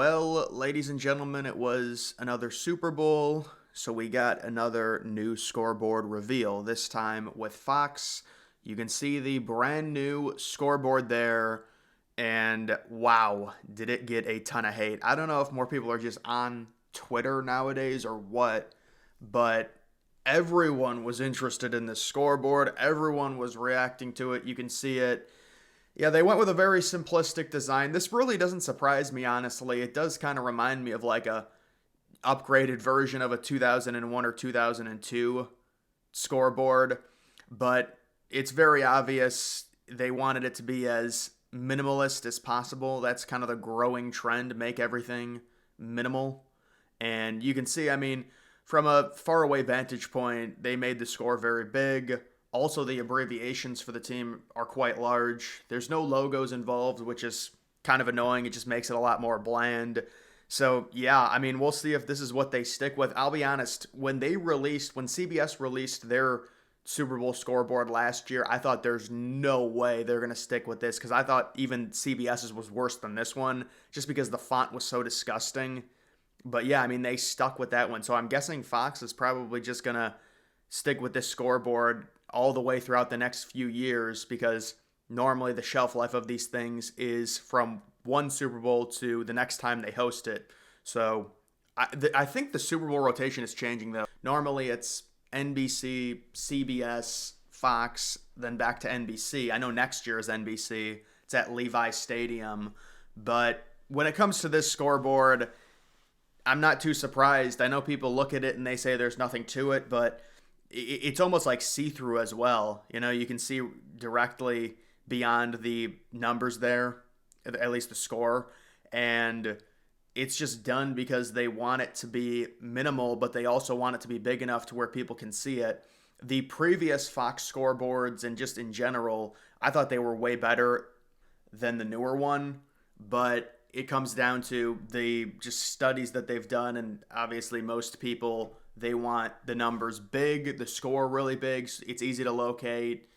Well, ladies and gentlemen, it was another Super Bowl, so we got another new scoreboard reveal, this time with Fox. You can see the brand new scoreboard there, and wow, did it get a ton of hate. I don't know if more people are just on Twitter nowadays or what, but everyone was interested in this scoreboard. Everyone was reacting to it. You can see it. Yeah, they went with a very simplistic design. This really doesn't surprise me, honestly. It does kind of remind me of like a upgraded version of a 2001 or 2002 scoreboard, but it's very obvious they wanted it to be as minimalist as possible. That's kind of the growing trend, make everything minimal. And you can see, I mean, from a faraway vantage point, they made the score very big. Also, the abbreviations for the team are quite large. There's no logos involved, which is kind of annoying. It just makes it a lot more bland. So, yeah, I mean, we'll see if this is what they stick with. I'll be honest, when CBS released their Super Bowl scoreboard last year, I thought there's no way they're going to stick with this because I thought even CBS's was worse than this one just because the font was so disgusting. But yeah, I mean, they stuck with that one. So I'm guessing Fox is probably just going to stick with this scoreboard all the way throughout the next few years because normally the shelf life of these things is from one Super Bowl to the next time they host it. So I think the Super Bowl rotation is changing though. Normally it's NBC, CBS, Fox, then back to NBC. I know next year is NBC. It's at Levi Stadium. But when it comes to this scoreboard, I'm not too surprised. I know people look at it and they say there's nothing to it, but it's almost like see-through as well. You know, you can see directly beyond the numbers there, at least the score. And it's just done because they want it to be minimal, but they also want it to be big enough to where people can see it. The previous Fox scoreboards and just in general, I thought they were way better than the newer one, but it comes down to the just studies that they've done, and obviously most people, they want the numbers big, the score really big, it's easy to locate,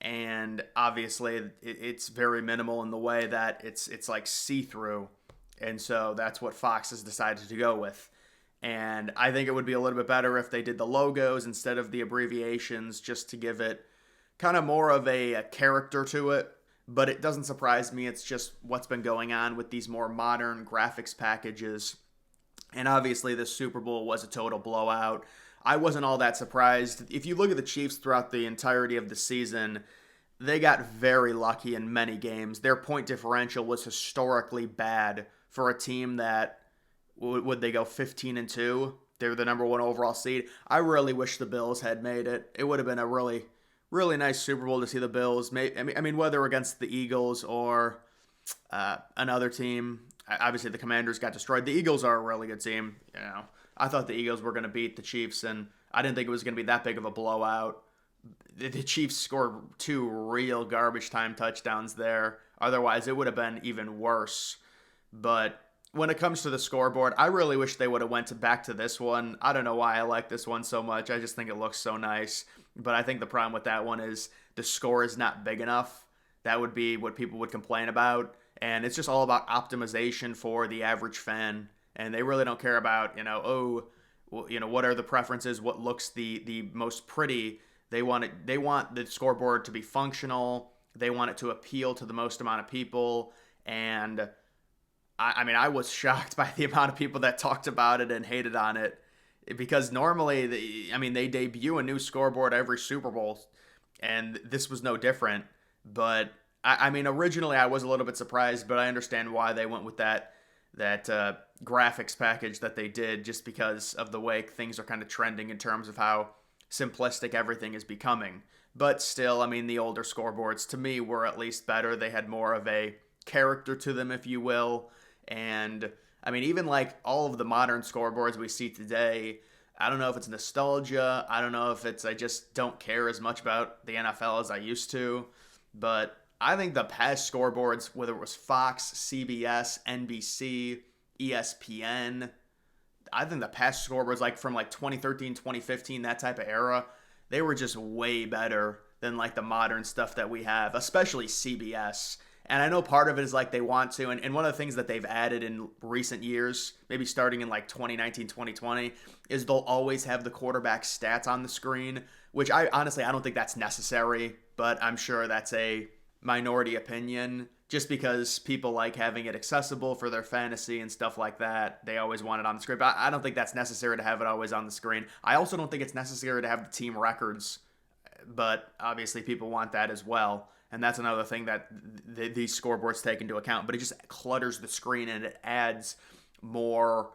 and obviously it's very minimal in the way that it's like see-through, and so that's what Fox has decided to go with. And I think it would be a little bit better if they did the logos instead of the abbreviations, just to give it kind of more of a character to it. But it doesn't surprise me. It's just what's been going on with these more modern graphics packages. And obviously, this Super Bowl was a total blowout. I wasn't all that surprised. If you look at the Chiefs throughout the entirety of the season, they got very lucky in many games. Their point differential was historically bad for a team that would they go 15-2? They were the number one overall seed. I really wish the Bills had made it. It would have been a really nice Super Bowl to see the Bills. I mean, whether against the Eagles or another team. Obviously, the Commanders got destroyed. The Eagles are a really good team. You know, I thought the Eagles were going to beat the Chiefs, and I didn't think it was going to be that big of a blowout. The Chiefs scored two real garbage time touchdowns there. Otherwise, it would have been even worse. But when it comes to the scoreboard, I really wish they would have went back to this one. I don't know why I like this one so much. I just think it looks so nice. But I think the problem with that one is the score is not big enough. That would be what people would complain about. And it's just all about optimization for the average fan. And they really don't care about, what are the preferences, what looks the most pretty. They want the scoreboard to be functional. They want it to appeal to the most amount of people. And I mean, I was shocked by the amount of people that talked about it and hated on it. Because normally, they debut a new scoreboard every Super Bowl, and this was no different. But I mean, originally I was a little bit surprised, but I understand why they went with that graphics package that they did, just because of the way things are kind of trending in terms of how simplistic everything is becoming. But still, I mean, the older scoreboards to me were at least better. They had more of a character to them, if you will, and I mean, even like all of the modern scoreboards we see today, I don't know if it's nostalgia. I don't know if it's I just don't care as much about the NFL as I used to. But I think the past scoreboards, whether it was Fox, CBS, NBC, ESPN, I think the past scoreboards like from like 2013, 2015, that type of era, they were just way better than like the modern stuff that we have, especially CBS. And I know part of it is like they want to, and one of the things that they've added in recent years, maybe starting in like 2019, 2020, is they'll always have the quarterback stats on the screen, which I honestly, I don't think that's necessary, but I'm sure that's a minority opinion just because people like having it accessible for their fantasy and stuff like that. They always want it on the screen. But I don't think that's necessary to have it always on the screen. I also don't think it's necessary to have the team records, but obviously people want that as well. And that's another thing that these scoreboards take into account. But it just clutters the screen and it adds more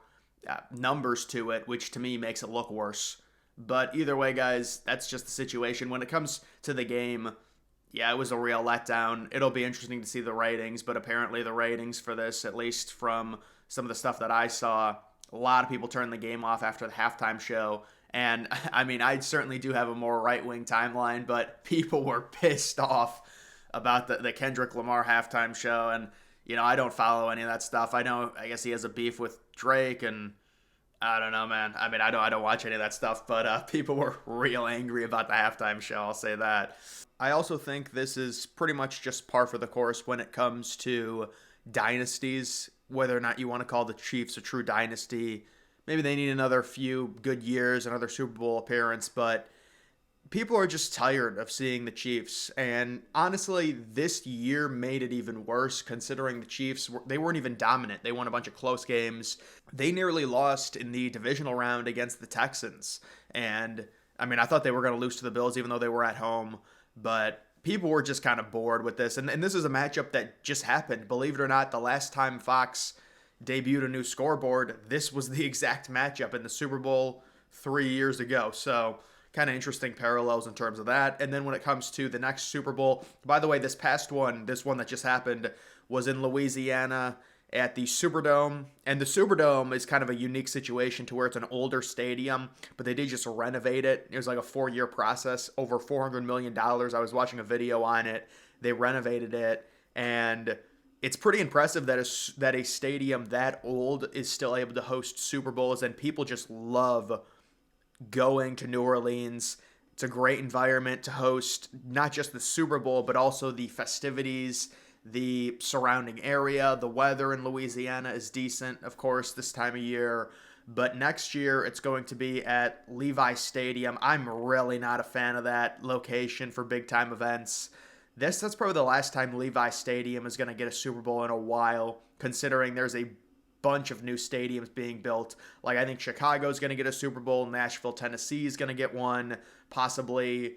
numbers to it, which to me makes it look worse. But either way, guys, that's just the situation. When it comes to the game, yeah, it was a real letdown. It'll be interesting to see the ratings, but apparently the ratings for this, at least from some of the stuff that I saw, a lot of people turned the game off after the halftime show. And I mean, I certainly do have a more right-wing timeline, but people were pissed off about the Kendrick Lamar halftime show. And, you know, I don't follow any of that stuff. I guess he has a beef with Drake, and I don't know, man. I mean, I don't watch any of that stuff, but people were real angry about the halftime show, I'll say that. I also think this is pretty much just par for the course when it comes to dynasties, whether or not you want to call the Chiefs a true dynasty. Maybe they need another few good years, another Super Bowl appearance, but people are just tired of seeing the Chiefs. And honestly, this year made it even worse considering the Chiefs, they weren't even dominant. They won a bunch of close games. They nearly lost in the divisional round against the Texans. And I mean, I thought they were going to lose to the Bills even though they were at home. But people were just kind of bored with this. And this is a matchup that just happened. Believe it or not, the last time Fox debuted a new scoreboard, this was the exact matchup in the Super Bowl 3 years ago. So kind of interesting parallels in terms of that. And then when it comes to the next Super Bowl, by the way, this one that just happened, was in Louisiana at the Superdome. And the Superdome is kind of a unique situation to where it's an older stadium, but they did just renovate it. It was like a 4-year process, over $400 million. I was watching a video on it. They renovated it, and it's pretty impressive that a stadium that old is still able to host Super Bowls, and people just love going to New Orleans. It's a great environment to host not just the Super Bowl, but also the festivities, the surrounding area. The weather in Louisiana is decent, of course, this time of year. But next year, it's going to be at Levi Stadium. I'm really not a fan of that location for big-time events. That's probably the last time Levi Stadium is going to get a Super Bowl in a while, considering there's a bunch of new stadiums being built. Like, I think Chicago's going to get a Super Bowl, Nashville, Tennessee is going to get one, possibly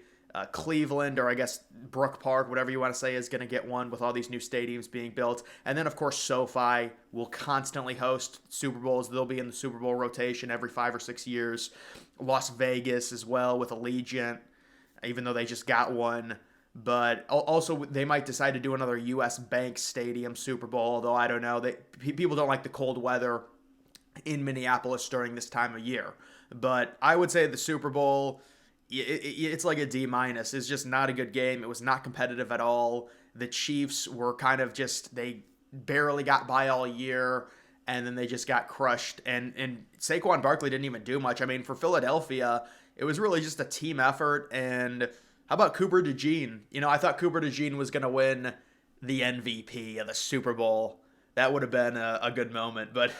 Cleveland, or I guess Brook Park, whatever you want to say, is going to get one with all these new stadiums being built. And then, of course, SoFi will constantly host Super Bowls. They'll be in the Super Bowl rotation every 5 or 6 years. Las Vegas as well with Allegiant, even though they just got one. But also, they might decide to do another U.S. Bank Stadium Super Bowl, although I don't know. People don't like the cold weather in Minneapolis during this time of year. But I would say the Super Bowl, it's like a D-. It's just not a good game. It was not competitive at all. The Chiefs were kind of just, they barely got by all year, and then they just got crushed. And Saquon Barkley didn't even do much. I mean, for Philadelphia, it was really just a team effort. And how about Cooper DeJean? You know, I thought Cooper DeJean was going to win the MVP of the Super Bowl. That would have been a good moment, but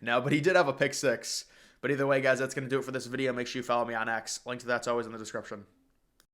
no, but he did have a pick six. But either way, guys, that's going to do it for this video. Make sure you follow me on X. Link to that's always in the description.